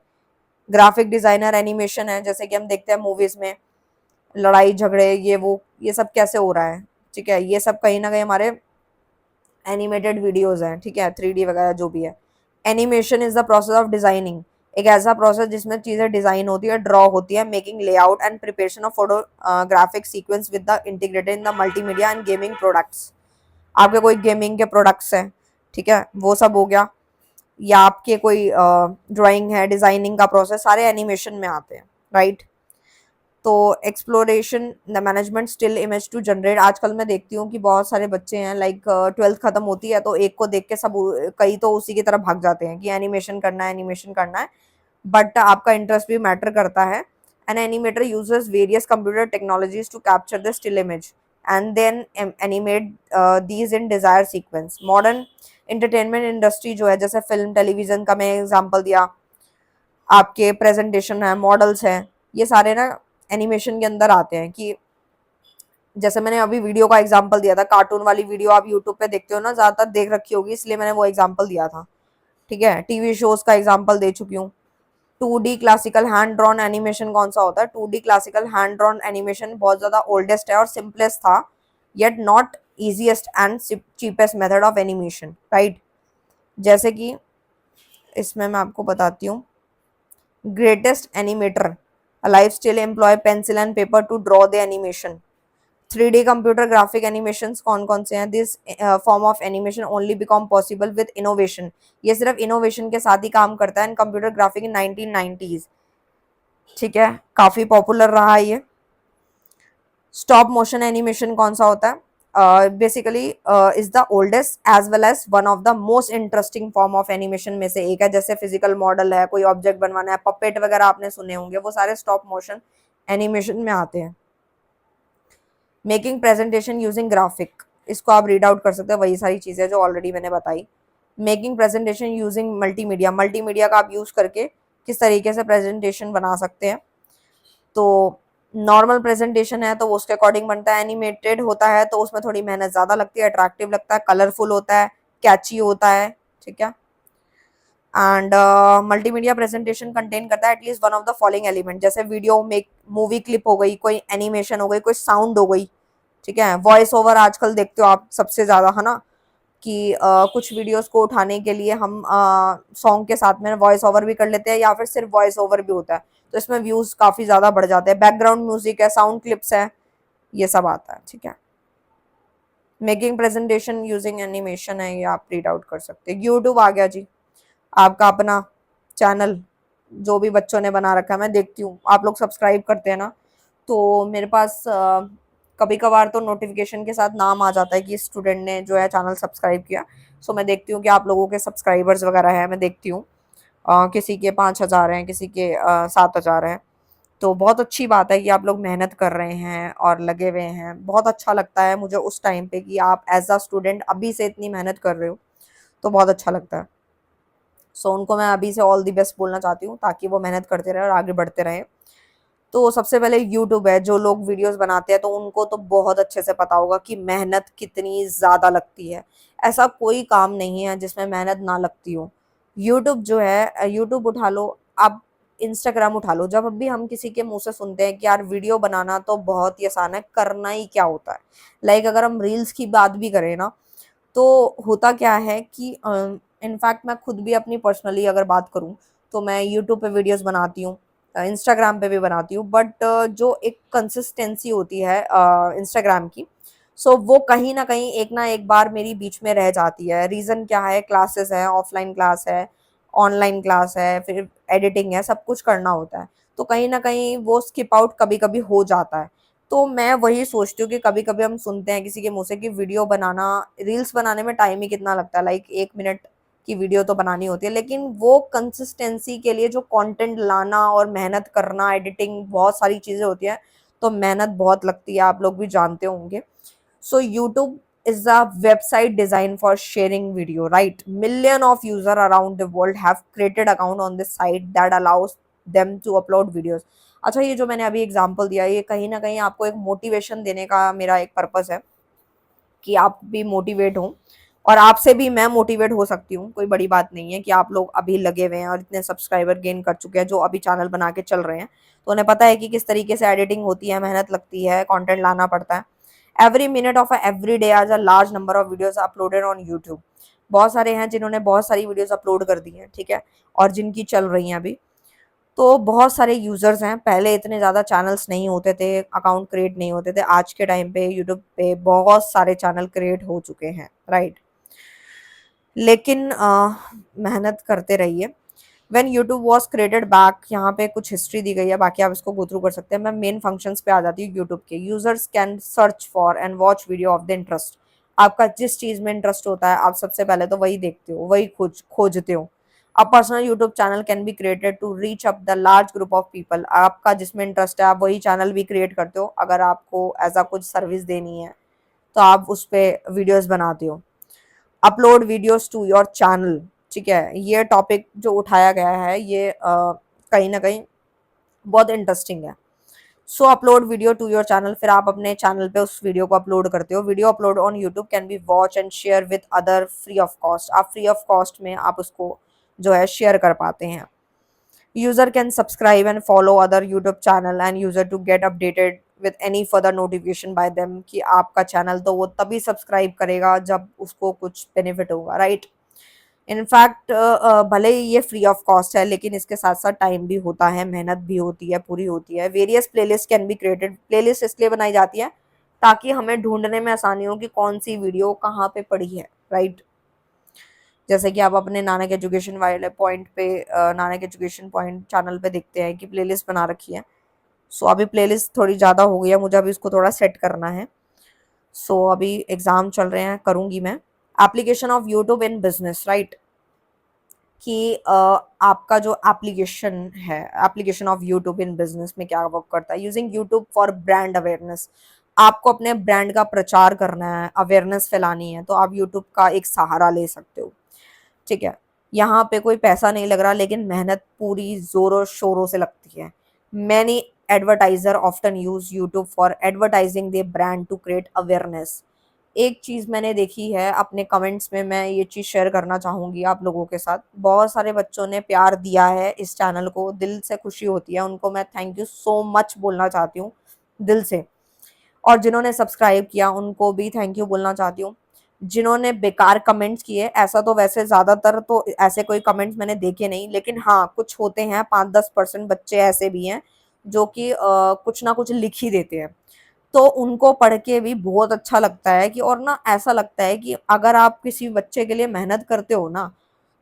ग्राफिक डिजाइनर, एनिमेशन है, जैसे कि हम देखते हैं मूवीज में लड़ाई झगड़े, ये वो, ये सब कैसे हो रहा है। ठीक है, ये सब कहीं ना कहीं हमारे एनिमेटेड वीडियोस हैं, ठीक है, 3D वगैरह जो भी है। Animation is the process of designing, एक ऐसा प्रोसेस जिसमें चीजें डिजाइन होती है, ड्रॉ होती है, making layout and preparation of photographic sequence with the integrated in the multimedia and gaming products. आपके कोई गेमिंग के प्रोडक्ट्स हैं, ठीक है, वो सब हो गया, या आपके कोई ड्राइंग है, डिजाइनिंग का प्रोसेस, सारे एनिमेशन में आते हैं, राइट। तो exploration the management still image to generate, आजकल मैं देखती हूँ कि बहुत सारे बच्चे हैं, लाइक 12th खत्म होती है तो एक को देख के सब कई तो उसी की तरफ भाग जाते हैं कि एनिमेशन करना है, एनिमेशन करना है, बट आपका इंटरेस्ट भी मैटर करता है। An animator uses various computer technologies to capture the still image and then animate these in desire sequence. Modern entertainment industry जो है, जैसे फिल्म, टेलीविजन का मैं एग्जांपल दिया, आपके प्रेजेंटेशन है, मॉडल्स हैं, ये सारे ना एनिमेशन के अंदर आते हैं। कि जैसे मैंने अभी वीडियो का एग्जांपल दिया था, कार्टून वाली वीडियो आप यूट्यूब पे देखते हो ना, ज्यादातर देख रखी होगी, इसलिए मैंने वो एग्जांपल दिया था, ठीक है। टीवी शोज का एग्जांपल दे चुकी हूँ। 2D classical hand drawn animation कौन सा होता है? 2D classical hand drawn animation बहुत ज्यादा ओल्डेस्ट है और सिंपलेस्ट था, yet not easiest and cheapest method of animation, right. जैसे कि इसमें मैं आपको बताती हूँ, greatest animator alive still employ pencil and paper to draw the animation. 3D computer graphic animations कौन कौन से हैं? This form of animation only become possible with innovation, ये सिर्फ इनोवेशन के साथ ही काम करता है। इन कंप्यूटर ग्राफिक इन 1990s, ठीक है, काफी पॉपुलर रहा है ये। स्टॉप मोशन एनिमेशन कौन सा होता है? Basically is the oldest as well as one of the most interesting form of animation में से एक है। जैसे फिजिकल मॉडल है, कोई ऑब्जेक्ट बनवाना है, पपेट वगैरह आपने सुने होंगे, वो सारे स्टॉप मोशन एनिमेशन में आते हैं। मेकिंग प्रेजेंटेशन यूजिंग ग्राफिक, इसको आप रीड आउट कर सकते हैं, वही सारी चीजें जो ऑलरेडी मैंने बताई। Making presentation using multimedia, multimedia का आप यूज करके किस तरीके से प्रेजेंटेशन बना सकते हैं। तो नॉर्मल प्रेजेंटेशन है तो वो उसके अकॉर्डिंग बनता है, एनिमेटेड होता है तो उसमें थोड़ी मेहनत ज्यादा लगती है, अट्रैक्टिव लगता है, कलरफुल होता है, कैची होता है, ठीक है। एंड मल्टीमीडिया प्रेजेंटेशन कंटेन करता है at least one of the following element, जैसे वीडियो में मूवी क्लिप हो गई, कोई एनिमेशन हो गई, कोई साउंड हो गई, ठीक है। वॉइस ओवर आजकल देखते हो आप सबसे ज्यादा, है ना, कि कुछ वीडियोस को उठाने के लिए हम सॉन्ग के साथ में वॉइस ओवर भी कर लेते हैं या फिर सिर्फ वॉइस ओवर भी होता है, तो इसमें व्यूज काफी ज्यादा बढ़ जाते हैं। बैकग्राउंड म्यूजिक है, साउंड क्लिप्स है, ये सब आता है, ठीक है। मेकिंग प्रेजेंटेशन यूजिंग एनिमेशन है, ये आप रीड आउट कर सकते हैं। यूट्यूब आ गया जी, आपका अपना चैनल जो भी बच्चों ने बना रखा है, मैं देखती हूँ आप लोग सब्सक्राइब करते हैं ना, तो मेरे पास कभी कभार तो नोटिफिकेशन के साथ नाम आ जाता है कि स्टूडेंट ने जो है चैनल सब्सक्राइब किया। सो मैं देखती हूँ कि आप लोगों के सब्सक्राइबर्स वगैरह हैं, मैं देखती हूँ किसी के 5,000 हैं, किसी के 7,000 हैं। तो बहुत अच्छी बात है कि आप लोग मेहनत कर रहे हैं और लगे हुए हैं, बहुत अच्छा लगता है मुझे उस टाइम पे कि आप एज अ स्टूडेंट अभी से इतनी मेहनत कर रहे हो, तो बहुत अच्छा लगता है। सो उनको मैं अभी से ऑल दी बेस्ट बोलना चाहती हूँ ताकि वो मेहनत करते रहे और आगे बढ़ते रहे। तो सबसे पहले यूट्यूब है, जो लोग वीडियोस बनाते हैं तो उनको तो बहुत अच्छे से पता होगा कि मेहनत कितनी ज़्यादा लगती है। ऐसा कोई काम नहीं है जिसमें मेहनत ना लगती हो। यूट्यूब जो है, यूट्यूब उठा लो, आप इंस्टाग्राम उठा लो, जब भी हम किसी के मुंह से सुनते हैं कि यार वीडियो बनाना तो बहुत ही आसान है, करना ही क्या होता है। लाइक अगर हम रील्स की बात भी करें ना, तो होता क्या है कि इनफैक्ट मैं खुद भी अपनी पर्सनली अगर बात करूँ तो मैं यूट्यूब पे वीडियोस बनाती हूँ, इंस्टाग्राम पे भी बनाती हूँ, बट जो एक कंसिस्टेंसी होती है इंस्टाग्राम की, सो वो कहीं ना एक बार मेरी बीच में रह जाती है। रीज़न क्या है? क्लासेस है, ऑफलाइन क्लास है, ऑनलाइन क्लास है, फिर एडिटिंग है, सब कुछ करना होता है, तो कहीं ना कहीं वो स्किप आउट कभी कभी हो जाता है। तो मैं वही सोचती हूँ कि कभी कभी हम सुनते हैं किसी के मुंह से कि वीडियो बनाना, रील्स बनाने में टाइम ही कितना लगता है, लाइक 1 मिनट की वीडियो तो बनानी होती है, लेकिन वो कंसिस्टेंसी के लिए जो कंटेंट लाना और मेहनत करना, एडिटिंग, बहुत सारी चीज़ें होती हैं, तो मेहनत बहुत लगती है, आप लोग भी जानते होंगे। So YouTube is a website designed for sharing video, right? Million of user around the world have created account on this site that allows them to upload videos. अच्छा, ये जो मैंने अभी एग्जांपल दिया, ये कहीं ना कहीं आपको एक मोटिवेशन देने का मेरा एक पर्पस है कि आप भी मोटिवेट हों, और आपसे भी मैं मोटिवेट हो सकती हूँ। कोई बड़ी बात नहीं है कि आप लोग अभी लगे हुए हैं और इतने सब्सक्राइबर गेन कर चुके हैं, जो अभी चैनल बना के चल रहे हैं, तो उन्हें पता है कि किस तरीके से एडिटिंग होती है, मेहनत लगती है, कंटेंट लाना पड़ता है। Every minute of every day has a large number of videos uploaded on YouTube. बहुत सारे हैं जिन्होंने बहुत सारी वीडियोस अपलोड कर दी हैं, ठीक है, और जिनकी चल रही हैं अभी। तो बहुत सारे यूजर्स हैं, पहले इतने ज़्यादा चैनल्स नहीं होते थे, अकाउंट क्रिएट नहीं होते थे। आज के टाइम पे यूट्यूब पे बहुत सारे चैनल क्रिएट हो चुके हैं, राइट। लेकिन मेहनत करते रहिए। When YouTube was created back, यहाँ पे कुछ हिस्ट्री दी गई है, बाकी आप इसको गो थ्रू कर सकते हैं। मैं मेन फंक्शंस पे आ जाती हूँ यूट्यूब के। Users can search for and watch video of the interest. आपका जिस चीज़ में इंटरेस्ट होता है आप सबसे पहले तो वही देखते हो, वही खोजते हो। A personal YouTube channel can be created to reach up the large group of people. आपका जिसमें इंटरेस्ट है आप वही चैनल भी क्रिएट करते हो। अगर आपको एज कुछ सर्विस देनी है तो आप उस पर वीडियोज बनाते हो। Upload videos to your channel, ठीक है, ये टॉपिक जो उठाया गया है ये कहीं ना कहीं बहुत इंटरेस्टिंग है। So upload video to your channel, फिर आप अपने चैनल पे उस वीडियो को अपलोड करते हो। Video upload on YouTube can be watch and share with other free of cost. आप फ्री ऑफ कॉस्ट में आप उसको जो है शेयर कर पाते हैं। User can subscribe and follow other YouTube channel and user to get updated with any further notification by them, कि आपका चैनल तो वो तभी सब्सक्राइब करेगा जब उसको कुछ बेनिफिट होगा, राइट। इनफैक्ट भले ही ये फ्री ऑफ कॉस्ट है लेकिन इसके साथ साथ टाइम भी होता है, मेहनत भी होती है, पूरी होती है। Various playlist can be created. Playlist इसलिए बनाई जाती है ताकि हमें ढूंढने में आसानी हो कि कौन सी वीडियो कहाँ पे पड़ी है, राइट। जैसे कि आप अपने नानक एजुकेशन वाले पॉइंट पे नानक एजुकेशन पॉइंट चैनल पे देखते हैं कि प्लेलिस्ट बना रखी है। सो अभी प्लेलिस्ट थोड़ी ज़्यादा हो गई है, मुझे अभी इसको थोड़ा सेट करना है। सो अभी एग्ज़ाम चल रहे हैं, करूँगी मैं। Application of YouTube in business, right, कि आपका जो एप्लीकेशन है, application of YouTube in business में क्या वर्क करता है। Using YouTube for brand awareness. आपको अपने ब्रांड का प्रचार करना है, अवेयरनेस फैलानी है, तो आप यूट्यूब का एक सहारा ले सकते हो, ठीक है। यहाँ पे कोई पैसा नहीं लग रहा लेकिन मेहनत पूरी जोरों शोरों से लगती है। Many advertiser often use YouTube for advertising their brand to create awareness. एक चीज़ मैंने देखी है अपने कमेंट्स में, मैं ये चीज़ शेयर करना चाहूँगी आप लोगों के साथ। बहुत सारे बच्चों ने प्यार दिया है इस चैनल को, दिल से खुशी होती है, उनको मैं थैंक यू सो मच बोलना चाहती हूँ दिल से। और जिन्होंने सब्सक्राइब किया उनको भी थैंक यू बोलना चाहती हूँ। जिन्होंने बेकार कमेंट्स किए, ऐसा तो वैसे ज़्यादातर तो ऐसे कोई कमेंट्स मैंने देखे नहीं, लेकिन हाँ कुछ होते हैं, 5-10% बच्चे ऐसे भी हैं जो कि कुछ ना कुछ लिख ही देते हैं। तो उनको पढ़ के भी बहुत अच्छा लगता है कि, और ना ऐसा लगता है कि अगर आप किसी बच्चे के लिए मेहनत करते हो ना,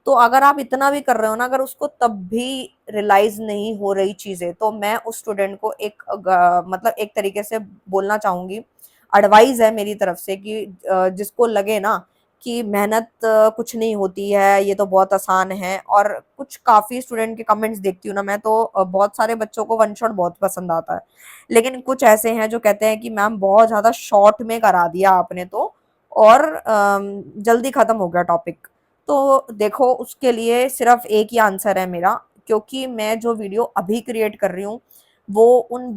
तो अगर आप इतना भी कर रहे हो ना, अगर उसको तब भी रियलाइज नहीं हो रही चीज़ें, तो मैं उस स्टूडेंट को एक मतलब एक तरीके से बोलना चाहूँगी, एडवाइस है मेरी तरफ से कि जिसको लगे ना कि मेहनत कुछ नहीं होती है, ये तो बहुत आसान है। और कुछ काफ़ी स्टूडेंट के कमेंट्स देखती हूँ ना मैं, तो बहुत सारे बच्चों को वन शॉट बहुत पसंद आता है, लेकिन कुछ ऐसे हैं जो कहते हैं कि मैम बहुत ज़्यादा शॉर्ट में करा दिया आपने तो, और जल्दी ख़त्म हो गया टॉपिक। तो देखो उसके लिए सिर्फ एक ही आंसर है मेरा, क्योंकि मैं जो वीडियो अभी क्रिएट कर रही हूँ वो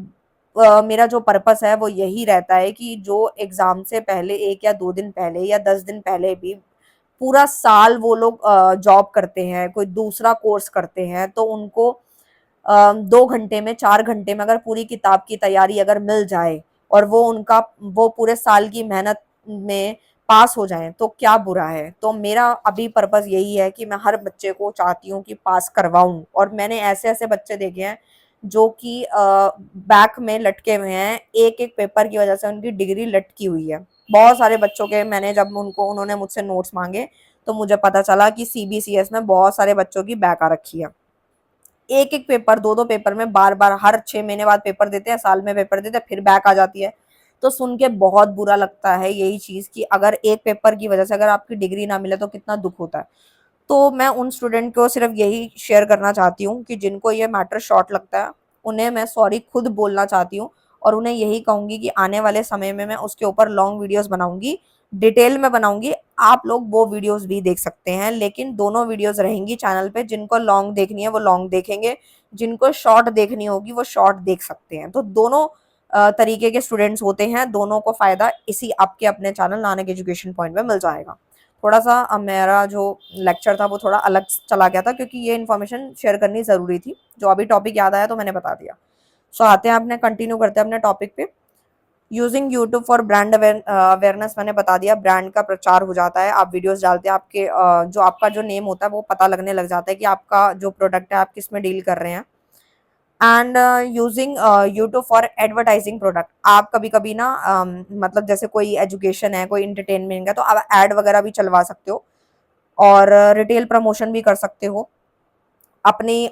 मेरा जो पर्पस है वो यही रहता है कि जो एग्ज़ाम से पहले 1 या 2 दिन पहले या 10 दिन पहले भी पूरा साल वो लोग जॉब करते हैं, कोई दूसरा कोर्स करते हैं, तो उनको 2 घंटे में 4 घंटे में अगर पूरी किताब की तैयारी अगर मिल जाए और वो पूरे साल की मेहनत में पास हो जाएँ तो क्या बुरा है। तो मेरा अभी पर्पस यही है कि मैं हर बच्चे को चाहती हूँ कि पास करवाऊँ, और मैंने ऐसे-ऐसे बच्चे देखे हैं जो कि बैक में लटके हुए हैं, एक-एक पेपर की वजह से उनकी डिग्री लटकी हुई है। बहुत सारे बच्चों के मैंने जब उन्होंने मुझसे नोट्स माँगे तो मुझे पता चला कि सीबीसीएस में बहुत सारे बच्चों की बैक आ रखी है। एक-एक पेपर, 2-2 पेपर में बार-बार हर 6 महीने बाद पेपर देते हैं, साल में पेपर देते हैं, फिर बैक आ जाती है। तो सुन के बहुत बुरा लगता है यही चीज़ कि अगर एक पेपर की वजह से अगर आपकी डिग्री ना मिले तो कितना दुःख होता है। तो मैं उन स्टूडेंट को सिर्फ यही शेयर करना चाहती हूँ कि जिनको ये मैटर शॉर्ट लगता है, उन्हें मैं सॉरी खुद बोलना चाहती हूँ, और उन्हें यही कहूँगी कि आने वाले समय में मैं उसके ऊपर लॉन्ग वीडियोज़ बनाऊँगी, डिटेल में बनाऊँगी। आप लोग वो वीडियोज़ भी देख सकते हैं, लेकिन दोनों वीडियोज़ रहेंगी चैनल पे। जिनको लॉन्ग देखनी है वो लॉन्ग देखेंगे, जिनको शॉर्ट देखनी होगी वो शॉर्ट देख सकते हैं। तो दोनों तरीके के स्टूडेंट्स होते हैं, दोनों को फ़ायदा इसी आपके अपने चैनल नानक एजुकेशन पॉइंट में मिल जाएगा। थोड़ा-सा मेरा जो लेक्चर था वो थोड़ा अलग चला गया था, क्योंकि ये इन्फॉर्मेशन शेयर करनी ज़रूरी थी। जो अभी टॉपिक याद आया तो मैंने बता दिया। सो आते हैं अपने कंटिन्यू करते हैं अपने टॉपिक पे। Using YouTube for brand awareness मैंने बता दिया, ब्रांड का प्रचार हो जाता है, आप वीडियोस डालते हैं, आपके जो आपका जो नेम होता है वो पता लगने लग जाता है कि आपका जो प्रोडक्ट है आप किस में डील कर रहे हैं। And using YouTube for advertising product, आप कभी कभी ना मतलब जैसे कोई एजुकेशन है, कोई इंटरटेनमेंट है, तो आप एड वगैरह भी चलवा सकते हो और रिटेल प्रमोशन भी कर सकते हो अपनी।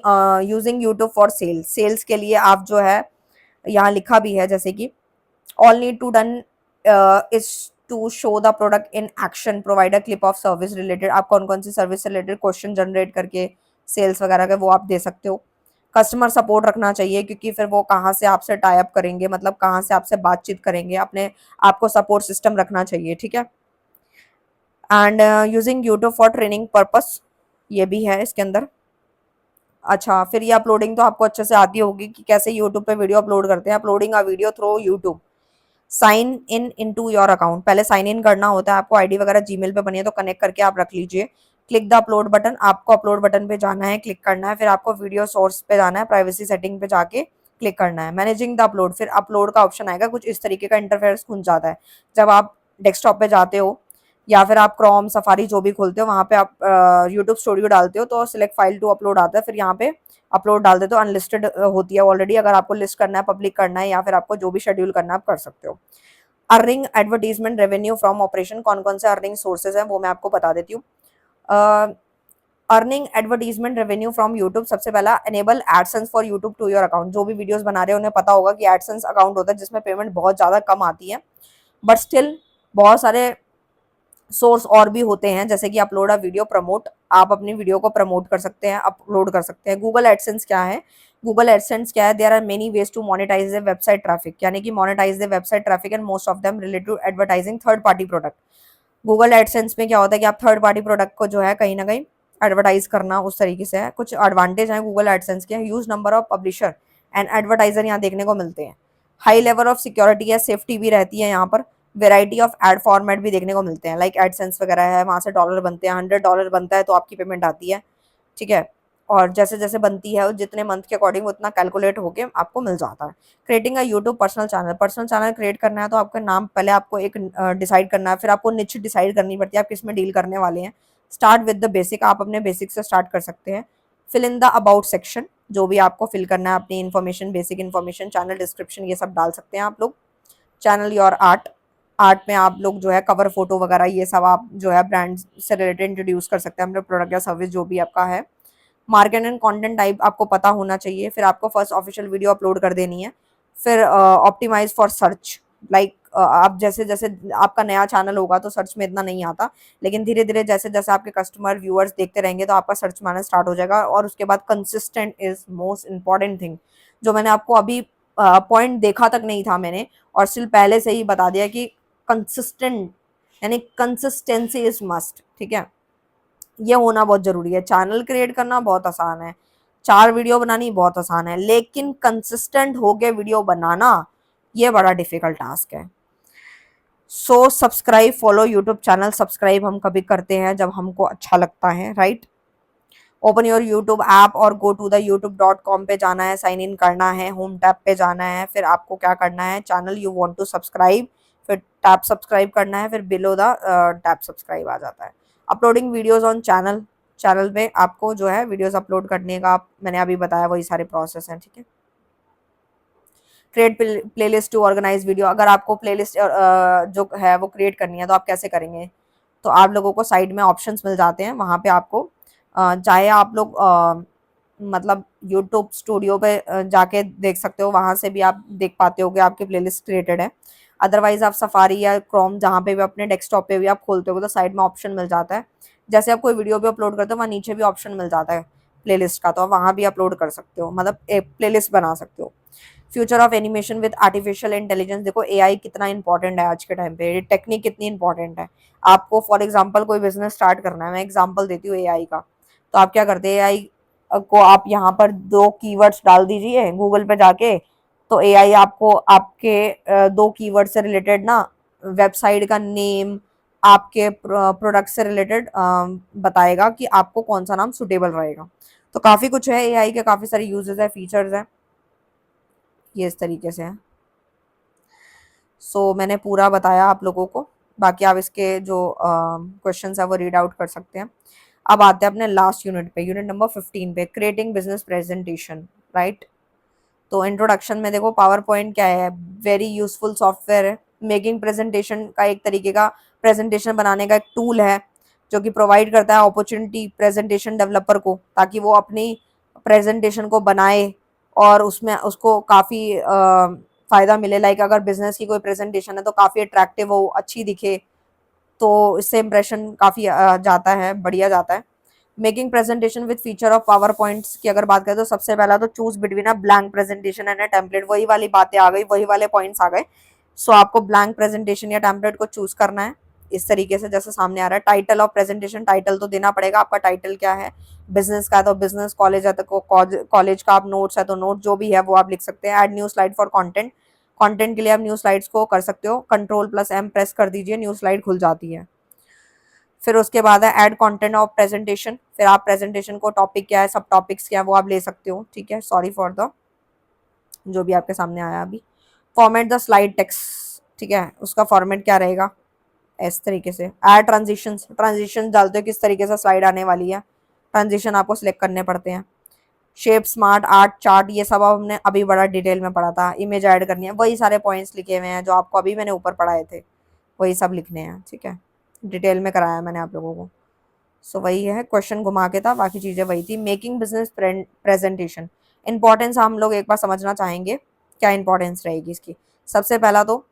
Using YouTube for sales, sales के लिए आप जो है यहाँ लिखा भी है जैसे कि all need to done is to show the product in action, provide a clip of service related, आप कौन कौन सी सर्विस से रिलेटेड क्वेश्चन जनरेट करके सेल्स वगैरह के वो आप दे सकते हो। कस्टमर सपोर्ट रखना चाहिए क्योंकि फिर वो कहाँ से आपसे टाई अप करेंगे, मतलब कहाँ से आपसे बातचीत करेंगे, अपने आपको सपोर्ट सिस्टम रखना चाहिए, ठीक है। And using YouTube for training purpose, ये भी है इसके अंदर। अच्छा, फिर ये अपलोडिंग तो आपको अच्छे से आती होगी कि कैसे यूट्यूब पे वीडियो अपलोड करते हैं। Uploading a video through YouTube, sign in into your account, पहले साइन इन करना होता है आपको, आईडी वगैरह जीमेल पे बनी है तो कनेक्ट करके आप रख लीजिए। क्लिक द अपलोड बटन, आपको अपलोड बटन पे जाना है, क्लिक करना है, फिर आपको वीडियो सोर्स पे जाना है, प्राइवेसी सेटिंग पे जाके क्लिक करना है, मैनेजिंग द अपलोड, फिर अपलोड का ऑप्शन आएगा, कुछ इस तरीके का इंटरफेस खुल जाता है जब आप डेस्कटॉप पे जाते हो या फिर आप क्रोम सफारी जो भी खोलते हो वहां पे आप यूट्यूब स्टूडियो डालते हो तो सिलेक्ट फाइल टू अपलोड आता है, फिर यहाँ पे अपलोड डाल देते हो, अनलिस्टेड होती है ऑलरेडी, अगर आपको लिस्ट करना है, पब्लिक करना है या फिर आपको जो भी शेड्यूल करना है आप कर सकते हो। Earning advertisement revenue from operation, कौन कौन से अर्निंग सोर्सेज हैं वो मैं आपको बता देती हूँ। Earning advertisement revenue from YouTube, सबसे पहला enable AdSense for YouTube to your account, जो भी वीडियोस बना रहे हैं उन्हें पता होगा कि एडसेंस अकाउंट होता है जिसमें पेमेंट बहुत ज़्यादा कम आती है, बट स्टिल बहुत सारे सोर्स और भी होते हैं जैसे कि अपलोड अ वीडियो प्रमोट, आप अपनी वीडियो को प्रमोट कर सकते हैं, अपलोड कर सकते हैं। गूगल एडसेंस क्या है? गूगल एडसेंस क्या है? There are many ways to monetize the website traffic, यानी कि monetize the website traffic and most of them related to advertising third party product. Google AdSense में क्या होता है कि आप थर्ड पार्टी प्रोडक्ट को जो है कहीं ना कहीं एडवर्टाइज करना उस तरीके से है। कुछ एडवांटेज हैं गूगल एडसेंस के, use number of publisher and advertiser यहाँ देखने को मिलते हैं, हाई लेवल ऑफ सिक्योरिटी है, सेफ्टी भी रहती है यहाँ पर, वेराइटी ऑफ एड फॉर्मेट भी देखने को मिलते हैं, लाइक एडसेंस वगैरह है, वहाँ से डॉलर बनते हैं, $100 बनता है तो आपकी पेमेंट आती है, ठीक है। और जैसे जैसे बनती है जितने मंथ के अकॉर्डिंग उतना कैलकुलेट होके आपको मिल जाता है। Creating a YouTube personal channel, personal channel create करना है तो आपका नाम पहले आपको एक डिसाइड करना है, फिर आपको निच डिसाइड करनी पड़ती है आप किस में डील करने वाले हैं। स्टार्ट विद द बेसिक, आप अपने बेसिक से स्टार्ट कर सकते हैं। Fill in the about section, जो भी आपको फिल करना है अपनी information, basic information, channel description, ये सब डाल सकते हैं आप लोग। चैनल योर आर्ट, आर्ट में आप लोग जो है कवर फोटो वगैरह ये सब आप जो है ब्रांड से रिलेटेड इंट्रोड्यूस कर सकते हैं अपने प्रोडक्ट या सर्विस जो भी आपका है। मार्केट एंड कंटेंट टाइप आपको पता होना चाहिए, फिर आपको फर्स्ट ऑफिशियल वीडियो अपलोड कर देनी है। फिर ऑप्टिमाइज फॉर सर्च, लाइक आप जैसे जैसे आपका नया चैनल होगा तो सर्च में इतना नहीं आता, लेकिन धीरे धीरे जैसे जैसे आपके कस्टमर व्यूअर्स देखते रहेंगे तो आपका सर्च में आना स्टार्ट हो जाएगा। और उसके बाद consistent is most important thing, जो मैंने आपको अभी पॉइंट देखा तक नहीं था मैंने, और स्टिल पहले से ही बता दिया कि कंसिस्टेंट यानी कंसिस्टेंसी इज मस्ट, ठीक है। ये होना बहुत जरूरी है। चैनल क्रिएट करना बहुत आसान है, 4 वीडियो बनानी बहुत आसान है, लेकिन कंसिस्टेंट होके वीडियो बनाना ये बड़ा डिफिकल्ट टास्क है। So subscribe, follow YouTube channel, subscribe हम कभी करते हैं जब हमको अच्छा लगता है, right. Open your YouTube app और गो टू द youtube.com पे जाना है, साइन इन करना है, होम टैब पे जाना है, फिर आपको क्या करना है, channel you want to subscribe, फिर टैब सब्सक्राइब करना है, फिर बिलो द टैब सब्सक्राइब आ जाता है। Uploading videos on channel, channel पे आपको जो है वीडियोस अपलोड करने का मैंने अभी बताया वही सारे प्रोसेस हैं, ठीक है। Create playlist to organize video, अगर आपको प्लेलिस्ट जो है वो क्रिएट करनी है तो आप कैसे करेंगे, तो आप लोगों को साइड में ऑप्शंस मिल जाते हैं, वहाँ पे आपको चाहे आप लोग मतलब यूट्यूब स्टूडियो पे जाके देख सकते हो, वहाँ से भी आप देख पाते हो कि आपकी प्लेलिस्ट क्रिएटेड है। अदरवाइज आप सफारी या क्रोम जहाँ पे भी अपने डेस्कटॉप पे भी आप खोलते हो तो साइड में ऑप्शन मिल जाता है, जैसे आप कोई वीडियो भी अपलोड करते हो वहाँ नीचे भी ऑप्शन मिल जाता है प्लेलिस्ट का, तो आप वहाँ भी अपलोड कर सकते हो, मतलब एक प्लेलिस्ट बना सकते हो। Future of animation with artificial intelligence, देखो एआई कितना इंपॉर्टेंट है आज के टाइम पे, टेक्निक कितनी इंपॉर्टेंट है। आपको फॉर एग्जांपल कोई बिजनेस स्टार्ट करना है, मैं एग्जांपल देती हूँ एआई का, तो आप क्या करते हैं, एआई को आप यहाँ पर 2 कीवर्ड्स डाल दीजिए गूगल पे जाके, तो एआई आपको आपके 2 कीवर्ड से रिलेटेड ना वेबसाइट का नेम, आपके प्रोडक्ट से रिलेटेड बताएगा कि आपको कौन सा नाम सुटेबल रहेगा। तो काफ़ी कुछ है एआई के, काफ़ी सारे यूजेस है, फीचर्स हैं, ये इस तरीके से है। सो मैंने पूरा बताया आप लोगों को, बाकी आप इसके जो क्वेश्चंस है वो रीड आउट कर सकते हैं। अब आते हैं अपने लास्ट यूनिट पे, यूनिट नंबर 15 पे, क्रिएटिंग बिजनेस प्रेजेंटेशन, राइट। तो इंट्रोडक्शन में देखो पावर पॉइंट क्या है, वेरी यूजफुल सॉफ्टवेयर है, मेकिंग प्रेजेंटेशन का एक तरीके का प्रेजेंटेशन बनाने का एक टूल है जो कि प्रोवाइड करता है अपॉर्चुनिटी प्रेजेंटेशन डेवलपर को, ताकि वो अपनी प्रेजेंटेशन को बनाए और उसमें उसको काफ़ी फ़ायदा मिले। लाइक अगर बिजनेस की कोई प्रेजेंटेशन है तो काफ़ी अट्रैक्टिव हो, अच्छी दिखे, तो इससे इम्प्रेशन काफ़ी जाता है, बढ़िया जाता है। Making presentation with feature of power points की अगर बात करें तो सबसे पहला तो choose between a blank presentation and a template, वही वाली बातें आ गई, वही वाले पॉइंट्स आ गए। सो आपको ब्लैंक प्रेजेंटेशन या टेम्पलेट को चूज करना है इस तरीके से जैसे सामने आ रहा है। टाइटल ऑफ प्रेजेंटेशन, टाइटल तो देना पड़ेगा, आपका टाइटल क्या है, बिजनेस का है तो बिजनेस, कॉलेज है तो कॉलेज का, आप नोट्स है तो नोट, जो भी है वो आप लिख सकते हैं। Add new slide for content, content के लिए आप न्यू स्लाइड्स को कर सकते हो, Ctrl+M प्रेस कर दीजिए, न्यू स्लाइड खुल जाती है। फिर उसके बाद है ऐड कंटेंट ऑफ प्रेजेंटेशन, फिर आप प्रेजेंटेशन को टॉपिक क्या है, सब टॉपिक्स क्या है वो आप ले सकते हो, ठीक है। सॉरी फॉर द जो भी आपके सामने आया अभी। फॉर्मेट द स्लाइड टेक्स्ट, ठीक है, उसका फॉर्मेट क्या रहेगा, इस तरीके से। ऐड ट्रांजिशन, ट्रांजिशन डालते हो किस तरीके से स्लाइड आने वाली है, ट्रांजिशन आपको सिलेक्ट करने पड़ते हैं। शेप, स्मार्ट, आर्ट, चार्ट, ये सब हमने अभी बड़ा डिटेल में पढ़ा था। इमेज ऐड करनी है, वही सारे पॉइंट्स लिखे हुए हैं जो आपको अभी मैंने ऊपर पढ़ाए थे, वही सब लिखने हैं, ठीक है। डिटेल में कराया मैंने आप लोगों को। सो वही है, क्वेश्चन घुमा के था, बाकी चीज़ें वही थी। मेकिंग बिजनेस प्रेजेंटेशन, इंपॉर्टेंस हम लोग एक बार समझना चाहेंगे, क्या इंपॉर्टेंस रहेगी इसकी। सबसे पहला तो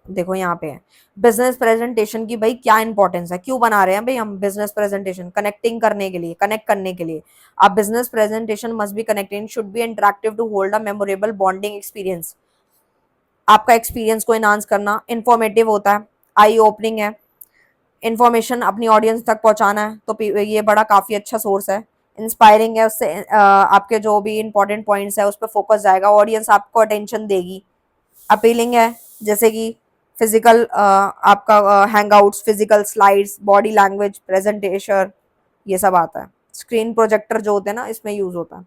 देखो यहाँ पे है बिजनेस प्रेजेंटेशन की, भाई क्या इंपॉर्टेंस है, क्यों बना रहे हैं भाई हम बिजनेस प्रेजेंटेशन, कनेक्टिंग करने के लिए, कनेक्ट करने के लिए। अब business presentation must be connecting, should be interactive to hold a memorable bonding experience, आपका एक्सपीरियंस को एनहांस करना, इंफॉर्मेटिव होता है, आई ओपनिंग है, इन्फॉर्मेशन अपनी ऑडियंस तक पहुंचाना है, तो ये बड़ा काफ़ी अच्छा सोर्स है। इंस्पायरिंग है, उससे आपके जो भी इंपॉर्टेंट पॉइंट्स है उस पर फोकस जाएगा, ऑडियंस आपको अटेंशन देगी। अपीलिंग है, जैसे कि फिजिकल आपका Hangouts, physical slides, body language, presentation, ये सब आता है। स्क्रीन प्रोजेक्टर जो होते हैं ना, इसमें यूज होता है।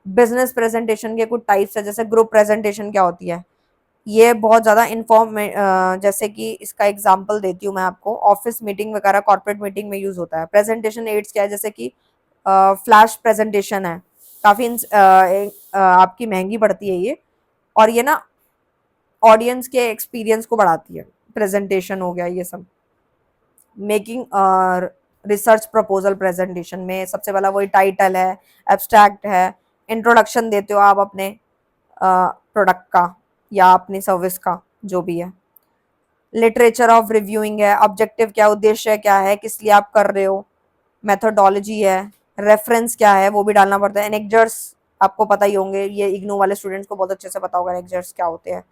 बिजनेस प्रेजेंटेशन के कुछ टाइप्स है, जैसे ग्रुप प्रेजेंटेशन क्या होती है, ये बहुत ज़्यादा इन्फॉर्म, जैसे कि इसका एग्जांपल देती हूँ मैं आपको, ऑफिस मीटिंग वगैरह, कॉर्पोरेट मीटिंग में यूज़ होता है। प्रेजेंटेशन एड्स क्या है, जैसे कि फ्लैश प्रेजेंटेशन है, काफ़ी आपकी महंगी पड़ती है ये, और ये ना ऑडियंस के एक्सपीरियंस को बढ़ाती है। प्रेजेंटेशन हो गया ये सब। मेकिंग रिसर्च प्रपोजल प्रेजेंटेशन में सबसे पहला वही टाइटल है, एब्स्ट्रैक्ट है, इंट्रोडक्शन देते हो आप अपने प्रोडक्ट का या अपनी सर्विस का, जो भी है। लिटरेचर ऑफ रिव्यूइंग है, ऑब्जेक्टिव क्या, उद्देश्य क्या है, किस लिए आप कर रहे हो, मेथोडोलॉजी है, रेफरेंस क्या है वो भी डालना पड़ता है। एनेक्जर्स आपको पता ही होंगे, ये इग्नू वाले स्टूडेंट्स को बहुत अच्छे से पता होगा एनेक्जर्स क्या होते हैं।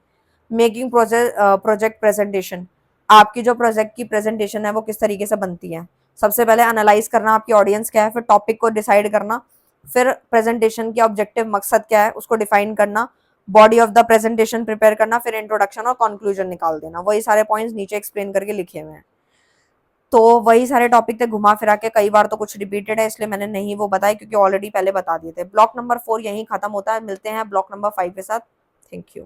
मेकिंग प्रोजेक्ट प्रेजेंटेशन, आपकी जो प्रोजेक्ट की प्रेजेंटेशन है वो किस तरीके से बनती है। सबसे पहले एनालाइज करना आपकी ऑडियंस क्या है, फिर टॉपिक को डिसाइड करना, फिर प्रेजेंटेशन की ऑब्जेक्टिव मकसद क्या है उसको डिफाइन करना, body of the presentation prepare करना, फिर इंट्रोडक्शन और कंक्लूजन निकाल देना। वही सारे पॉइंट्स नीचे एक्सप्लेन करके लिखे हुए हैं। तो वही सारे टॉपिक थे घुमा फिरा के, कई बार तो कुछ रिपीटेड है इसलिए मैंने नहीं वो बताया, क्योंकि ऑलरेडी पहले बता दिए थे। ब्लॉक नंबर 4 यहीं खत्म होता है, मिलते हैं ब्लॉक नंबर 5 के साथ। Thank you.